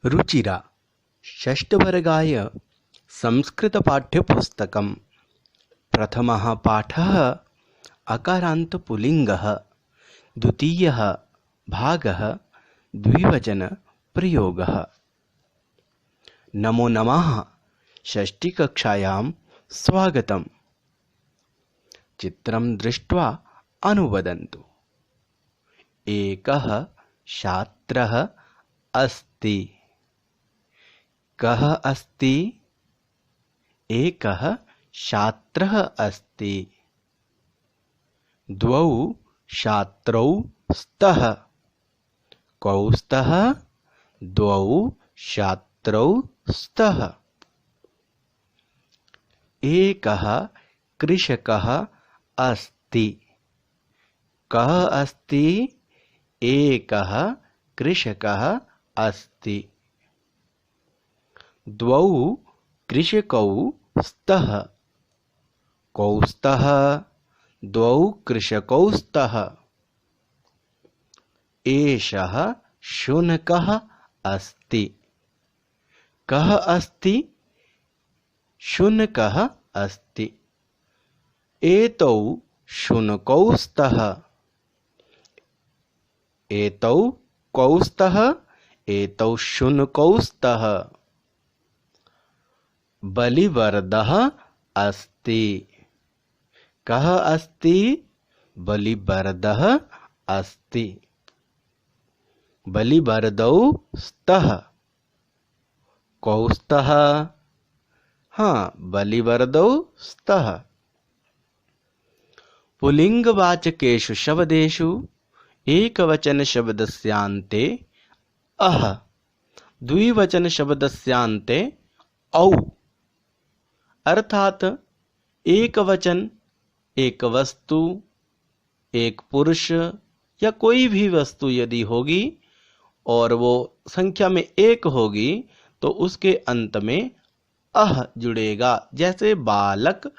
रुचिरा षष्ठवर्गाय संस्कृतपाठ्यपुस्तकं प्रथमः पाठः अकारान्तपुल्लिङ्गः द्वितीयः भागः द्विवचनप्रयोगः। नमो नमः। षष्ठीकक्षायां स्वागतम्। चित्रं दृष्ट्वा अनुवदन्तु। एकः छात्रः अस्ति। कः अस्ति? एकः छात्रः अस्ति। द्वौ छात्रौ स्तः। कौ स्तः? द्वौ छात्रौ स्तः। एकः कृषकः अस्ति। कः अस्ति? एकः कृषकः अस्ति। द्वौ कृषकौ स्तः। कौ स्तः? द्वौ कृषकौ स्तः। एषः शुनकः अस्ति। कः अस्ति? शुनकः अस्ति। एतौ शुनकौ स्तः। एतौ कौ स्तः? एतौ शुनकौ स्तः। बलिवर्दः अस्ति। कः अस्ति? बलिवर्दः अस्ति। बलिवर्दौ स्तः। कौ स्तः? हाँ, बलिवर्दौ स्तः। पुल्लिङ्गवाचकेषु शब्देषु एकवचनशब्दस्यान्ते अः, द्विवचनशब्दस्यान्ते औ। अर्थात एक वचन, एक वस्तु, एक पुरुष या कोई भी वस्तु यदि होगी और वो संख्या में एक होगी तो उसके अंत में अह जुड़ेगा। जैसे बालक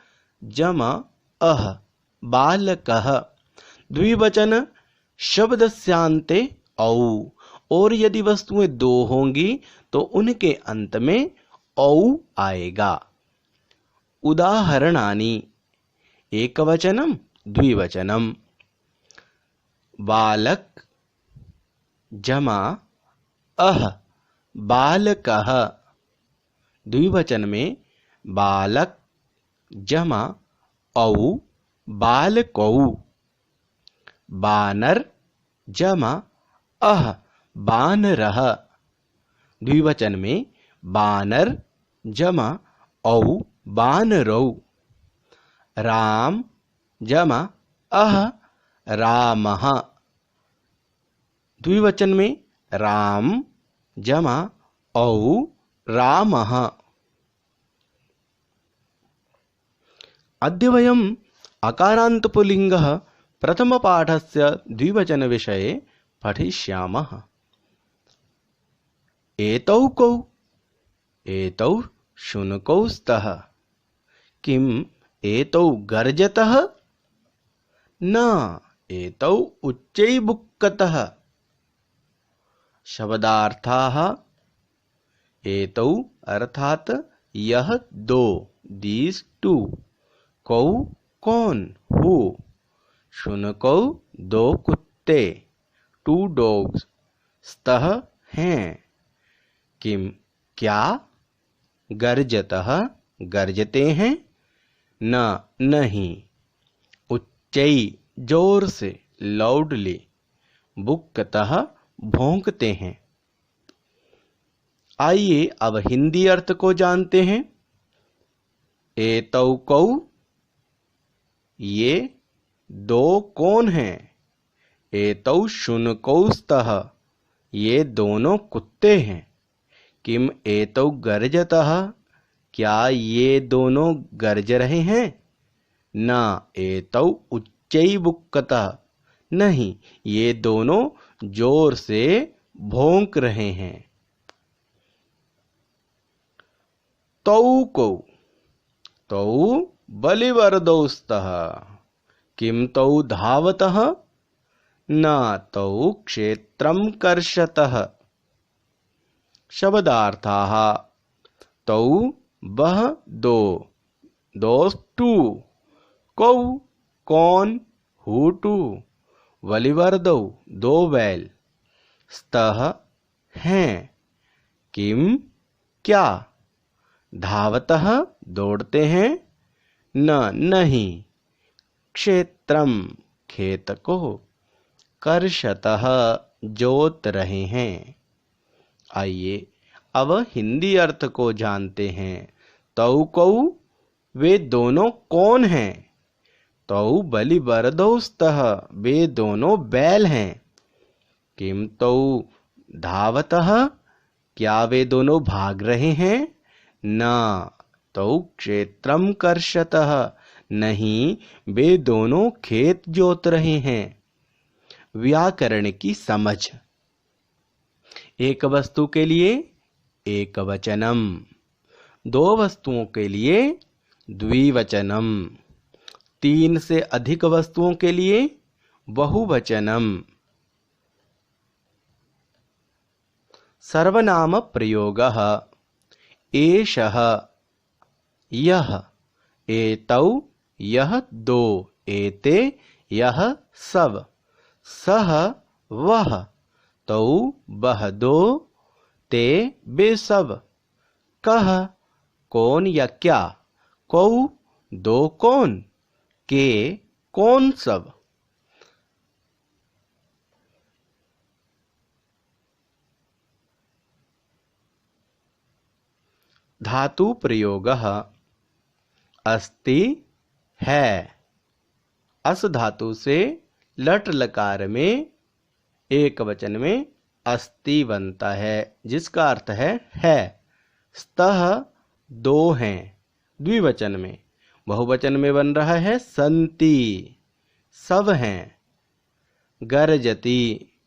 जमा अह, बालकः। द्विवचन शब्दस्यान्ते औ। और यदि वस्तुएं दो होंगी तो उनके अंत में औ आएगा। उदाहरणानि। एकवचनम द्विवचनम। बालक जमा अह, बालकः। द्विवचन में बालक जमा औ, बालकौ। बानर जमा अह, बानरः। द्विवचन में बानर जमा औ, बानरौ। राम जमा अह, रामः। द्विवचन में राम जमा औ, रामः। अद्य वयम् अकारान्तपुल्लिङ्गः प्रथमपाठस्य द्विवचनविषये पठिष्यामः। एतौ कौ? एतौ शुनकौ स्तः। किम् एतौ गर्जतः? न, एतौ उच्चैर्बुक्कतः। शब्दार्थाः। एतौ अर्थात यह दो, दीज टू। कौ कौन, हु। शुनकौ दो कुत्ते, टू डॉग्स। स्तः हैं। किम क्या? गर्जतः गर्जते हैं? न नहीं। उच्चै जोर से, लाउडली। बुक्कतः भौंकते हैं। आइए अब हिंदी अर्थ को जानते हैं। एतौ कौ? ये दो कौन हैं? एतौ शुनकौ स्तः। ये दोनों कुत्ते हैं। किम एतौ गर्जतः? क्या ये दोनों गर्ज रहे हैं? न, एतौ उच्चैर्बुक्कतः। नहीं, ये दोनों जोर से भौंक रहे हैं। तौ कौ? तौ बलिवर्दौ स्तः। किम तौ धावतः? न, तौ क्षेत्रं कर्षतः। शब्दार्थाः तौ वह दो दोस टू कौ कौन हु टू वलिवर्दौ दो बैल स्तः हैं किम क्या धावतः दौड़ते हैं न नहीं क्षेत्रम खेत को कर्षतः जोत रहे हैं। आइए अब हिंदी अर्थ को जानते हैं। तौ कौ वे दोनों कौन हैं? तौ बलिवर्दौस्तः वे दोनों बैल हैं। किम तौ धावतः क्या वे दोनों भाग रहे हैं? न तौ क्षेत्रम कर्षतः नहीं वे दोनों खेत जोत रहे हैं। व्याकरण की समझ। एक वस्तु के लिए एक वचनम, दो वस्तुओं के लिए द्विवचनम, तीन से अधिक वस्तुओं के लिए बहुवचनम। सर्वनाम प्रयोगः एषः यह एतौ यह दो एते यह सब सह वह तौ वह दो ते वे सब कह कौन या क्या कौ दो कौन के कौन सब। धातु प्रयोगः अस्ति है। अस धातु से लट लकार में एक वचन में अस्ति बनता है जिसका अर्थ है। स्तः दो हैं द्विवचन में, बहुवचन में बन रहा है संति सब हैं। गर्जति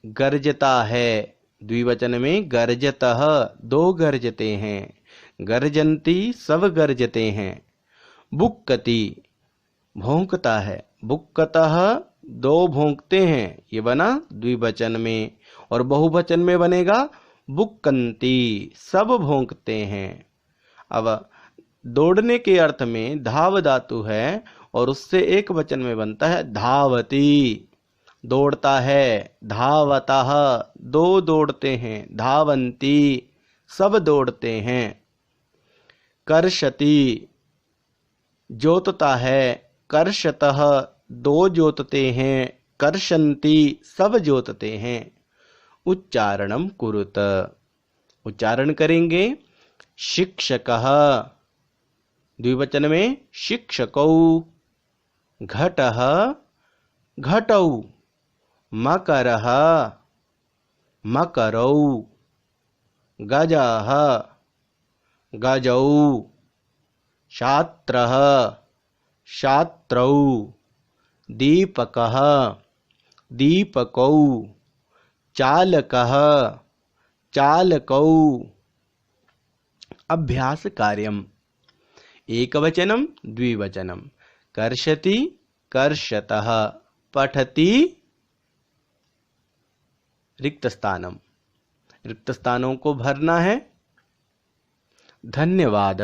गर्जता है द्विवचन में गर्जतः दो गर्जते हैं। गर्जन्ति सब गर्जते हैं। बुक्कति भौंकता है बुक्कतः दो भौंकते हैं ये बना द्विवचन में, और बहुवचन में बनेगा बुक्कन्ति सब भौंकते हैं। अब दौड़ने के अर्थ में धाव धातु है और उससे एक वचन में बनता है धावती दौड़ता है। धावतः दो दौड़ते हैं। धावन्ति सब दौड़ते हैं। कर्षति जोतता है। कर्षतः दो जोतते हैं। कर्षन्ति सब जोतते हैं। उच्चारणम कुरुत उच्चारण करेंगे। शिक्षकः द्विवचन में शिक्षकौ। घटः घटौ। मकरः मकरौ। गजः गजौ। छात्रः छात्रौ। दीपकः दीपकौ। चालकः चालकौ। अभ्यास कार्यम एकवचनम द्विवचनम। कर्षति कर्षतः। पठति रिक्त स्थानम रिक्त स्थानों को भरना है। धन्यवाद।